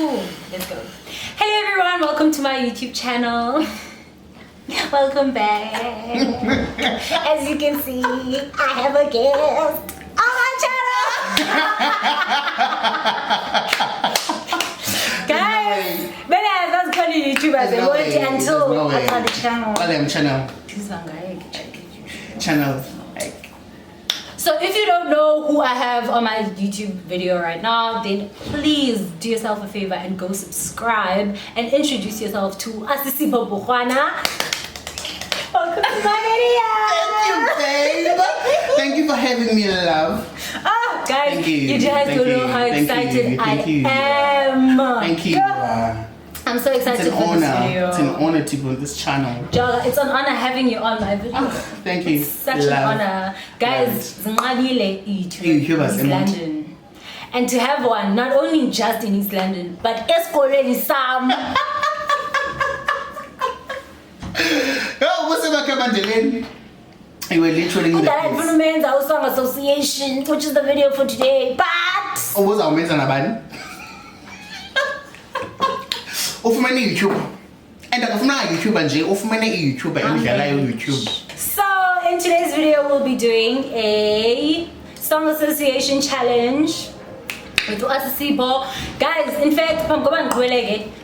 Cool. Let's go. Hey everyone, welcome to my YouTube channel. Welcome back. As you can see, I have a guest on my channel. Guys, when I was calling YouTubers, I wanted until I got the channel. Channel. So if you don't know who I have on my YouTube video right now, then please do yourself a favor and go subscribe and introduce yourself to Asisipho Burwana. Welcome to my video. Thank you, babe. Thank you for having me, love. Oh, guys, Thank you. You guys don't know how excited I am. Thank you. I'm so excited it's an for honor. this video. It's an honor to be on this channel. Joga, it's an honor having you on my video. Oh, thank you. It's such an honor. Guys, Zinqabile YouTubers East London. And to have one, not only just in East London, but escorted Sam. Oh, what's about Kamandelin? You were literally in the That Men's Song Association, which is the video for today. But oh, what's our men's on ufumene YouTube and akufuna YouTuber nje ufumene YouTuber endlala YouTube. So in today's video we'll be doing a song association challenge with Asisipho. Guys, in fact,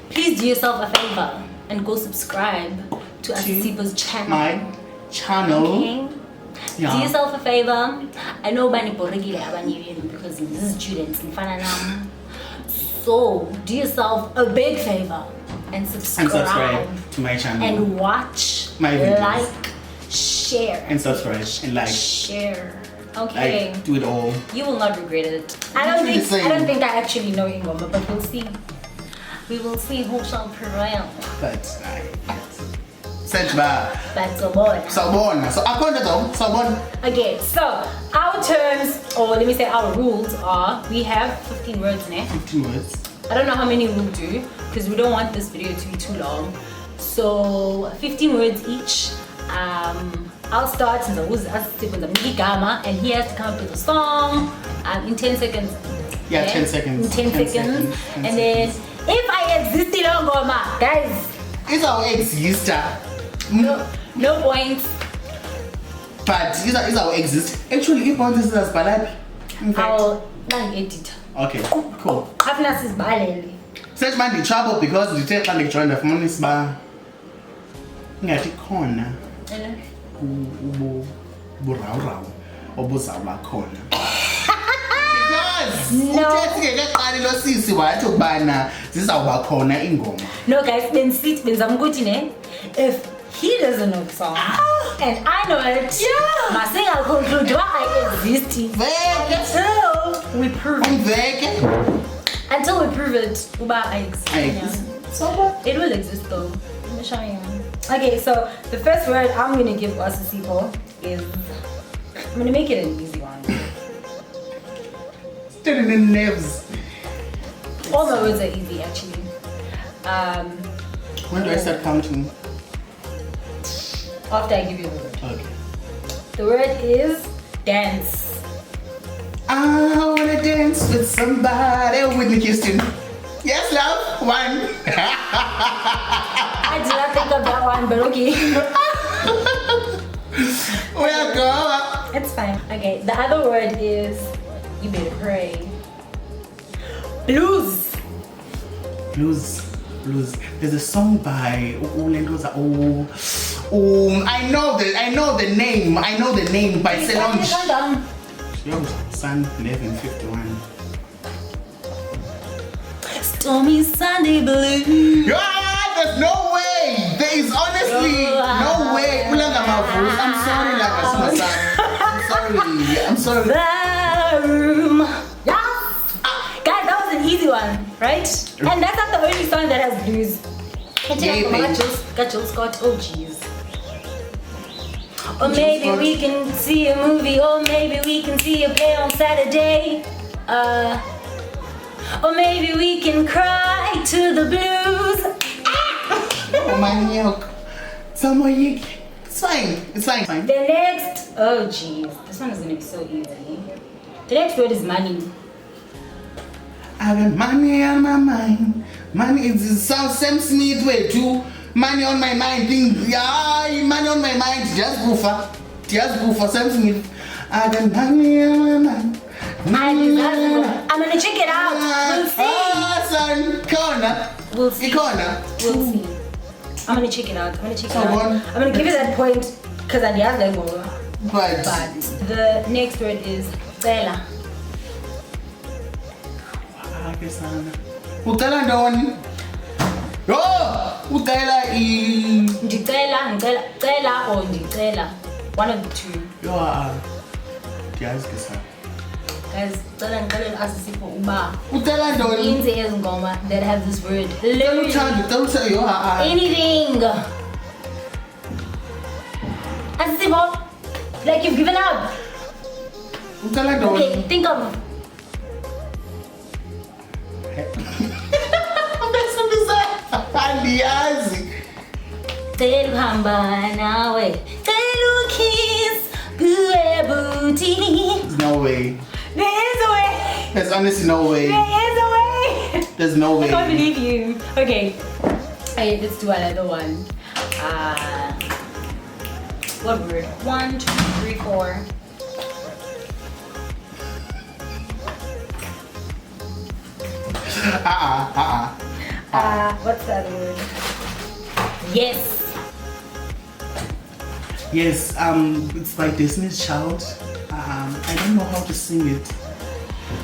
please do yourself a favor and go subscribe to Asisipho's channel. My channel. Okay? Yeah. Do yourself a favor. I know bani borigile abanye because this is students in Fananam. So do yourself a big favor and subscribe to my channel and watch my videos. Like, share and subscribe and like share. Okay, like, do it all. You will not regret it. I don't think I actually know Ingoma, but we'll see. We will see who shall prevail. But That's so boy. So Okay, so our terms, or let me say our rules are, we have 15 words now. 15 words. I don't know how many we'll do because we don't want this video to be too long. So 15 words each. I'll start and he has to come up with a song in 10 seconds. Yeah, 10 seconds. In 10 seconds. And then if I exist in Ngoma, guys. It's our exister. No points. But is our exist. Actually, if points is as balad. I'll edit. Okay, cool. Happiness is ballet. Such man in trouble because the take like join the phone is bar. Ngati khona. Burau or buzawula khona. No guys, if he doesn't know the song and I know it, I'll conclude why I exist until we prove it. Until we prove it, I exist. So it will exist though. Let me show you. Okay, so the first word I'm gonna give Asisipho is, I'm gonna make it an easy one. Still in nerves. All my words are easy actually. When do I start counting? After I give you the word. Okay. The word is dance. I wanna dance with somebody. Whitney Houston. Yes, love. One. I did not think of that one, but okay. Where go? It's fine. Okay, the other word is, you better pray. Blues. There's a song by I know the name by Selonge. Sun 1151. Stormy Sunday blue. There's no way. There is honestly no way. I'm sorry. The room. Yeah. Guys, that was an easy one, right? And that's not the only song that has blues. Got Jill Scott. Oh jeez. Or maybe we can see a movie, or maybe we can see a play on Saturday. Or maybe we can cry to the blues. Oh my milk. It's fine. The next, oh jeez, this one is gonna be so easy. The next word is money. I got money on my mind. Money it sounds Sam Smith way too. Money on my mind thing. Yeah, money on my mind. Just go for Sam Smith. I got money on my mind. I'm gonna check it out. We'll see. Son, corner. We'll see. Corner. We'll see. I'm gonna check it out. I'm So gonna give you that point because I have that one. But the next word is Cela. Ucela ndoni? Yo, ucela Cela or ndicela. One of the two. Yo, ndiyazi ke sana. Guys, cela ngicela Asisipho uba. Ucela ndoni? Mninzi ezingoma that have this word. Don't say yo. Anything. Asisipho, like you've given up. Ucela ndoni? Okay, think of. Andiyazi. Cela uhamba nawe. Cela ukiss kuwe booty. There's no way. There is a way. There's honestly no way. There is a way. There's no way. I can't believe you. Okay. Hey, let's do another one. What word? 1, 2, 3, 4. What's that word? Yes. Yes, it's by Disney's Child. I don't know how to sing it.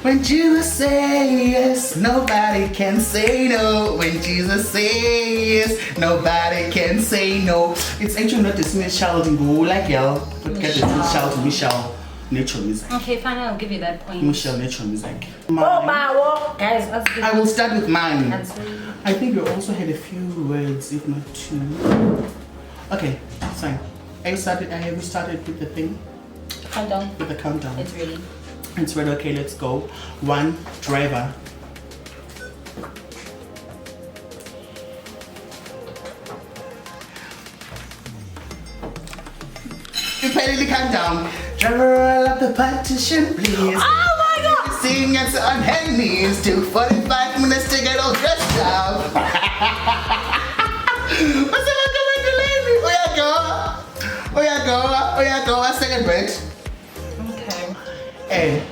When Jesus say yes, nobody can say no. When Jesus say yes, nobody can say no. It's actually not Disney's Child in Go like y'all, but get Disney's Child to Michelle Nature Music. Okay, fine, I'll give you that point. Michelle Nature Music. Guys, let's give I will start with mine. That's I think we also had a few words, if not two. Okay, fine. Have you started with the thing? countdown. With the countdown. It's ready. It's ready. Okay, let's go. 1, driver. You finally countdown. Driver, roll up the partition, please. Oh my God! Sing and on her knees. 45 minutes to get all dressed up. What's the matter with the lady? Oh yeah, go. A second break. Okay. Hey.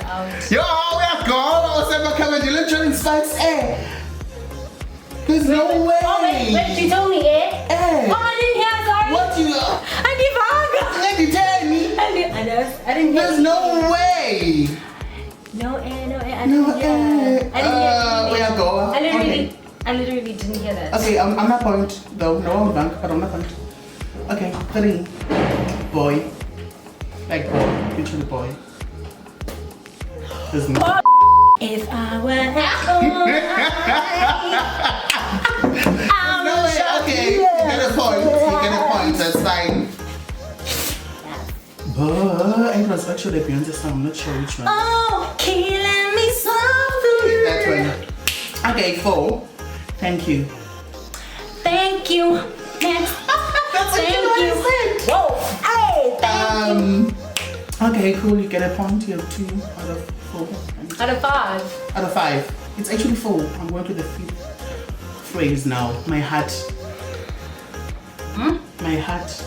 Out. Yo, we are gone. I was ever coming to literally spice. Hey. There's no way. Oh, wait, you told me, eh? Hey. Oh, I didn't hear, sorry. What you I didn't tell me? I didn't hear. There's no way. No, I didn't No, hear. I didn't hear. we are going. I literally didn't hear that. Okay, I'm not point though. No, I'm blank, but I'm not point. Okay, 3. Boy. Like boy. Literally boy. There's no. Oh, if I were at home, No way. Okay, you get a point. That's fine. But it was actually a Beyonce song. I'm not sure which one. Oh, killing me softly. That one. Okay, 4. Thank you. Thank you. Next. That's Thank you. Whoa. Hey, thank you. Okay, cool. You get a point. You have 2 out of 4. Out of 5. Out of 5. It's actually 4. I'm going to the 5th phrase now. My heart. My heart.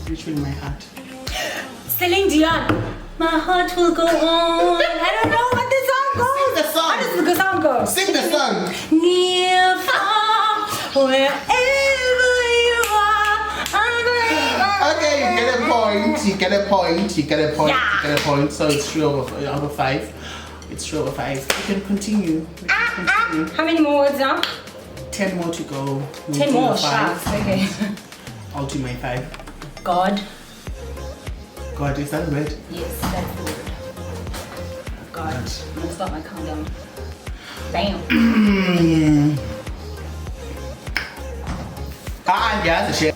Literally my heart. Celine Dion. My heart will go on. I don't know what the song goes. Sing the song. How does the song go? Sing the song. Near, far, wherever you are. Okay, you get a point. You get a point. You get a point. Yeah. You get a point. So it's 3 out of 5. It's 3 over 5. You can continue. How many more words now? 10 more to go. 10 more. 5. Okay. I'll do my 5. God. God, is that red? Yes, that's the word. God. I'm gonna start my countdown. Bam. Yeah, the shit.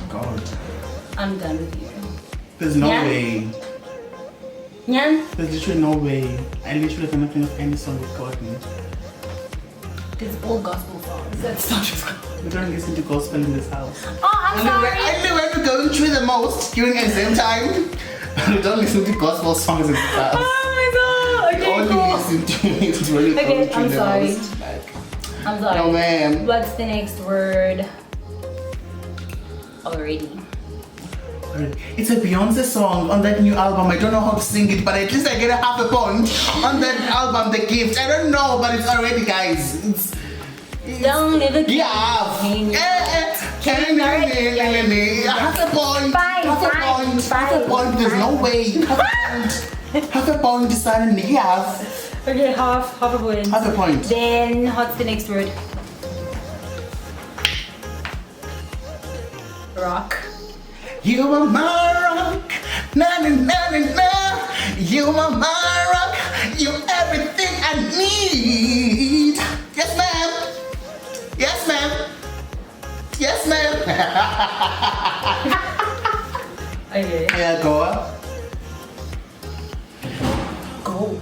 God. I'm done with you. There's no Yeah. way. Nyan? There's literally no way. I literally cannot think of any song with God in it. It's all gospel songs. That's not just gospel. We don't listen to gospel in this house. Oh, I'm sorry. I knew when we're going through the most during exam time. We don't listen to gospel songs in class. Oh my god! Okay, Only cool. listen to it really Okay, I'm sorry. I'm sorry. No, ma'am. What's the next word? Already. It's a Beyonce song on that new album. I don't know how to sing it, but at least I get a half a point on that album, The Gift. I don't know, but it's already, guys. It's Don't live a yeah. Half a point. Fine, Half a fine, point. fine, Half a point. There's no way. Half a point decided to have. Okay, half a point. Half a point. Then what's the next word? Rock. You are my rock, na na na na na. You are my rock, you're everything I need. Yes, ma'am. Yes, ma'am. Yes, ma'am. Okay. Yeah, go up. Go.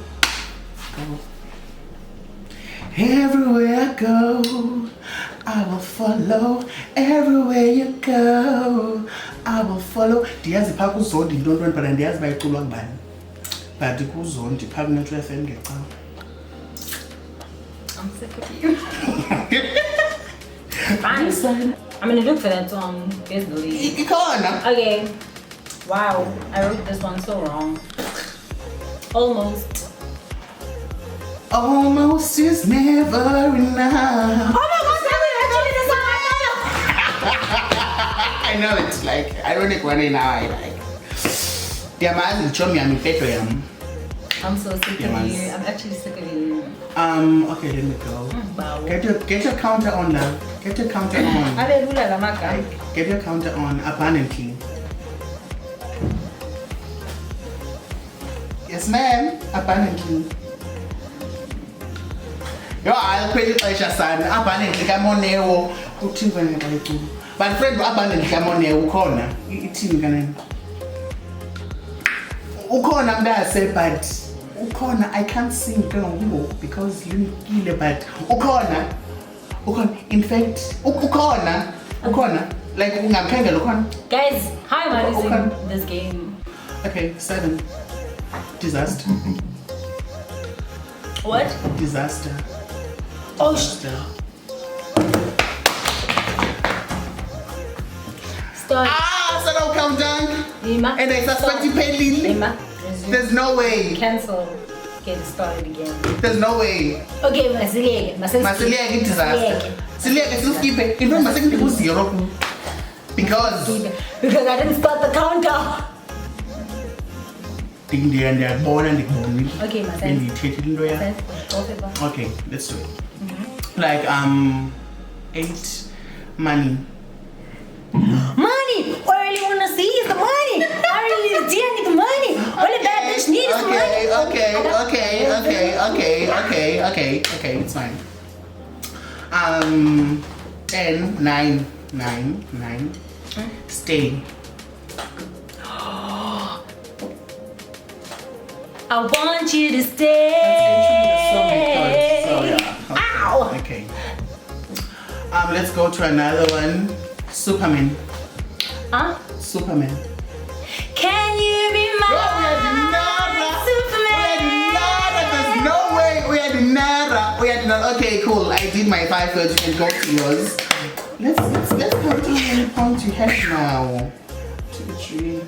Everywhere I go, I will follow. Everywhere you go, I will follow. Ndiyazi phaa kuzondi ntontweni but andiyazi uba iculwa ngubani. But kuzondi phaa kuNetwork FM ngecawa. I'm sick of you. Fine. I'm gonna look for that song. Guess the lead. Ikhona. Okay. Wow, I wrote this one so wrong. Almost. Almost is never enough. Oh my god, that was actually the song I know it's like ironic one now. I like. Ndiyamazi ndichomi yami peto yam. I'm so sick of Yes. you. I'm actually sick of you. Okay, let me go. Wow. Get your counter on, love. Get your counter on. Hallelujah, Lamaka. Get your counter on abundantly. Yes, ma'am. Abundantly. Yo, I'll pay you pressure, son. Abundantly, come on, Neo. But friend, abundantly, come on, Neo. Ukona. Itin kanen. Ukona, I'm gonna say, but Ukona, I can't sing because you kill but Ukona. In fact, Ukona. Like Ukona. Guys, how am I losing this game? Okay, 7. Disaster. What? Disaster. Oh, Disaster. Start. So no countdown. Lima. And I suspect you paid Lily. Lima. There's no way. Cancel. Get started again. There's no way. Okay, Masiliege. Masiliege disaster. Masiliege, still skip it. In fact, Masiliege was 0. Because I didn't start the countdown. they're born and they're born. Okay, my sense. Okay, let's do it. Like 8 money. Money! All I really wanna see is the money! I really need the money! All a bad bitch needs is money! Okay, it's fine. 10, 9. Stay. I want you to stay! So yeah. Ow! Okay. Let's go to another one. Superman. Huh? Superman. Can you be my Superman? There's no way. We had nada. Okay, cool. I did my 5 words. You can go to yours. Let's count how many points you have now. 2, 3.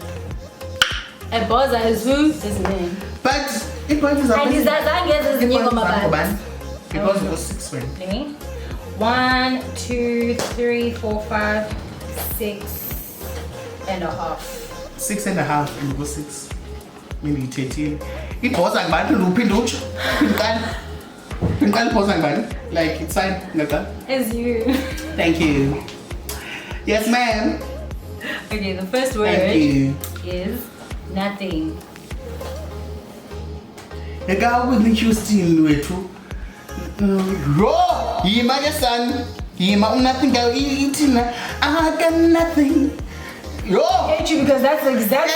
A boss is who? His name. But it was a And is that is new on my band? Because it was 6 wins. Let me. 1, 2, 3, 4, 5, 6.5. 6.5 and it was 6. Maybe 13. It was a bad like it's fine. It's you. Thank you. Yes, ma'am. Okay, the first word is nothing. The guy with the Houston wethu. Yo, yima ke son. Yima nothing girl eating. I got nothing. Yo. I hate you because that's the exact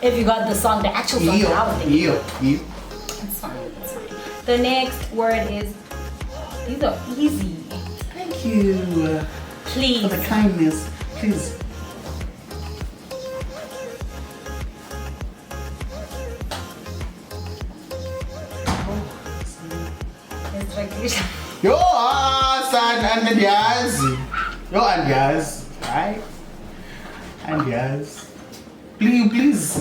If you got the song, the actual song that I was thinking. It's fine. The next word is, these are easy. Thank you Please. for the kindness. please. Yo, son, and yes. Yo, and yes. Right? And yes. Please.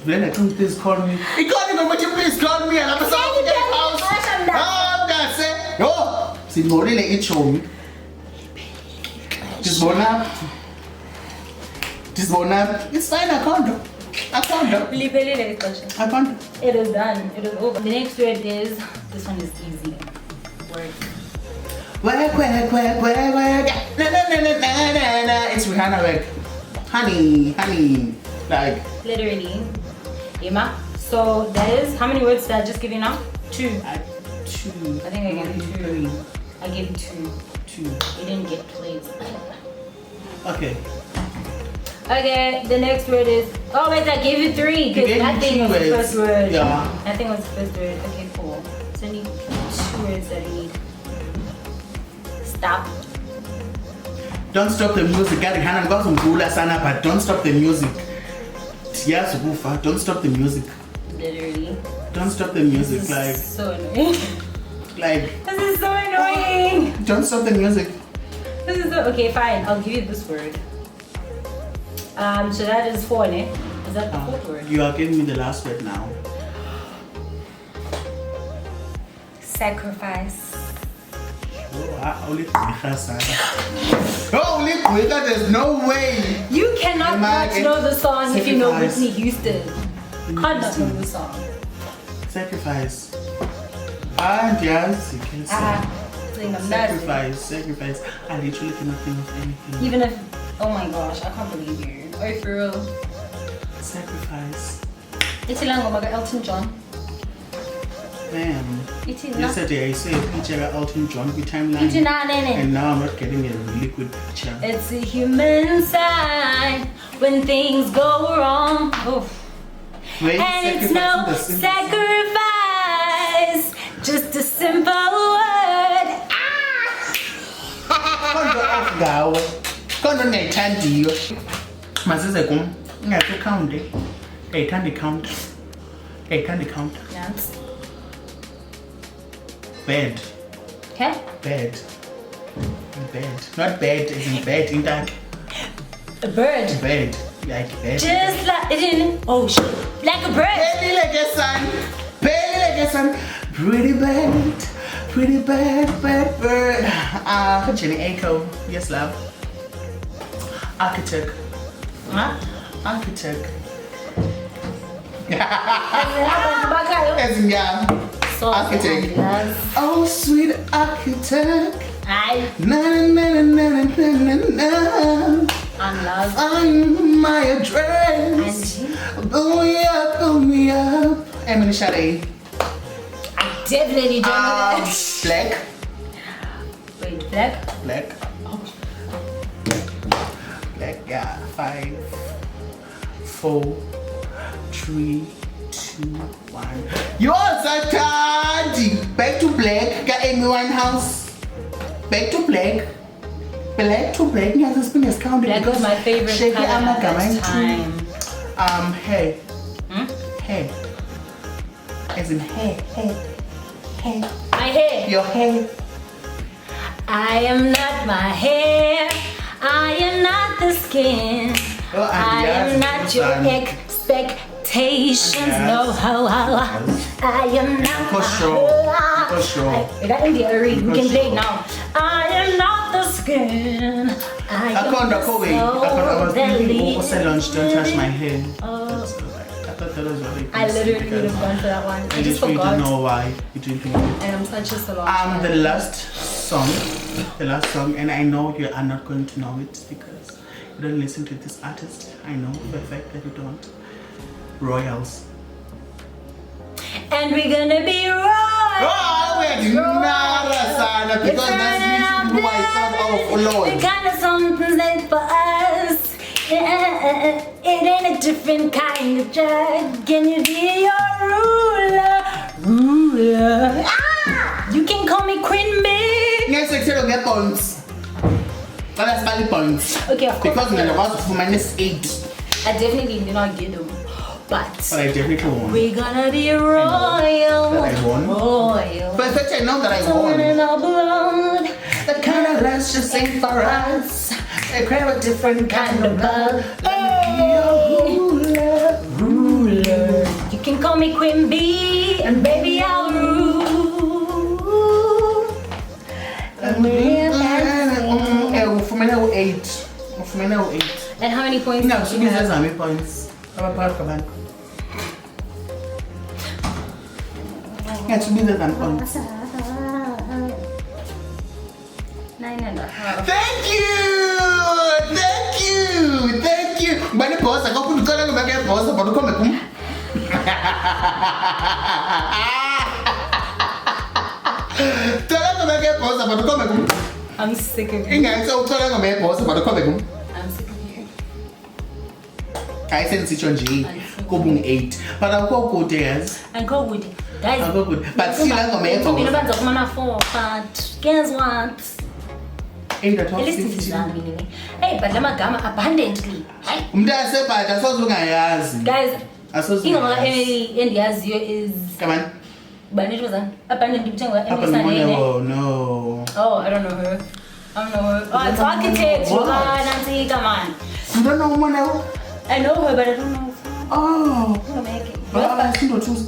Blenda, can you please call me? You can't even, but you please call me. I'm a son of the house. Oh, that's it. Yo, see, more than it show me. Just born up. It's fine, I can't do. I can't. It is done. It is over. The next word is, this one is easy. Work. Work. Na. It's Rihanna work. Honey. Like. Literally. Emma. So that is, how many words did I just give you now? 2. 2. I think I gave you 2. I gave you 2. 2. You didn't get plays. Okay, the next word is, oh wait, I gave you 3 because I think it was the first word. Yeah. I think it was the first word. Okay, cool. So I need 2 words that I need. Stop. Don't stop the music. But don't stop the music. Yes, Wufa. Don't stop the music. Literally. Don't stop the music. This Like. is so annoying. Like. This is so annoying. Don't stop the music. This is so, okay, fine. I'll give you this word. So that is 4, ne? Is that the 4th word? You are giving me the last word now. Sacrifice. There's no way. You cannot not know the song if you know Whitney Houston. Can't not know the song. Sacrifice. And yes, you can say. Sacrifice. I literally cannot think of anything. Even if, oh my gosh, I can't believe you. Oh, for real. Sacrifice. It's Elton John. Damn. Yesterday I saw a picture of Elton John with timeline. And now I'm not getting a really good picture. It's a human sign when things go wrong. Oh. And it's no sacrifice, just a simple word. Yes. Bed. Okay. Bed. Not bed, as in bed, in that. A bird. Bed. Like bed. Just like it in. Oh shit. Like a bird. Belly like a sun. Pretty bad bird. Jenny Echo. Yes, love. Architect. Huh? Architect. As in, yeah. So architect. Oh, sweet architect. Na. I'm my address. Pull me up. Emily Shade. I definitely don't know that. Black. Wait, black? Black. Oh. Black, yeah. 5, 4, 3, 2, 1. Yours are Tandy. Back to black. Got Amy Winehouse. Back to black. Black to black. Yeah, this thing is counted. Black was my favorite color at that time. Hair. Hmm? Hair. As in hair. My hair. Your hair. I am not my hair. I am not the skin. Oh, I am not your expectations. No, I am not. For sure. I got India already. We can play it now. I am not the skin. I was thinking also lunch, don't touch my hair. I thought that was what it I literally would have gone for that one. I just forgot. Didn't know why you didn't think it. And I'm such a salon. The last song, and I know you are not going to know it because you don't listen to this artist. I know for a fact that you don't. Royals. And we're gonna be royals. Oh, wait, no, because that's who I thought of, Lord. The kind of something's meant for us. Yeah, it ain't a different kind of drug. Can you be your ruler? Ah! You can call me Queen Bee. Yes, I tell you, bones. That's valid points. Okay, of course. Because when I was for minus 8. I definitely did not get them. But I definitely won. We're gonna be royal. That I won. Royal. But first I know that I won. In our blood. The kind of lust just ain't for us. They crave a different kind of love. Ruler. You can call me Queen Bee, and baby I'll rule. For me now 8. For me now 8. And how many points? No, she has how many points? Yeah, to be than points. 9.5. Thank you. Bani posa ko kun kala ba ke posa pa ko me kum. Tala ko ba ke posa pa ko me kum. I'm sick of you. Inga so kala ko me posa pa ko me kum. I'm sick of you. I sense it on G. Ko bung 8. But I go good yes. And go good. Guys. I go good. But still I go me You posa. know about mana 4, but guess what? 8 at all. At least it's examining. Hey, but lamagama abundantly. Umntase but asozungayazi. Guys, Asozungayazi. endiyaziyo is Come on. Banet was an abundantly kuthengwa Oh no. Oh, I don't know her. Oh, it's architect. Nancy, come on. You don't know Mono? I know her, but I don't know. Oh. But I think to choose.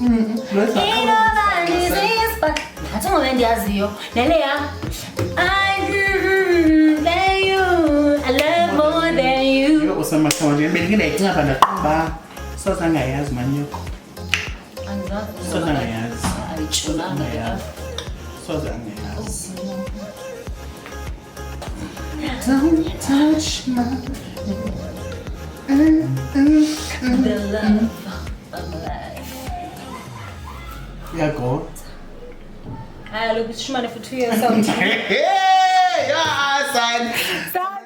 But that's all endiyaziyo. Neleya. I love more than you. You was much more than being a club and a bar. So I has man. So I has. So don't touch my. The love of life. Yeah, go. I look at for 2 years. Hey, yeah, son.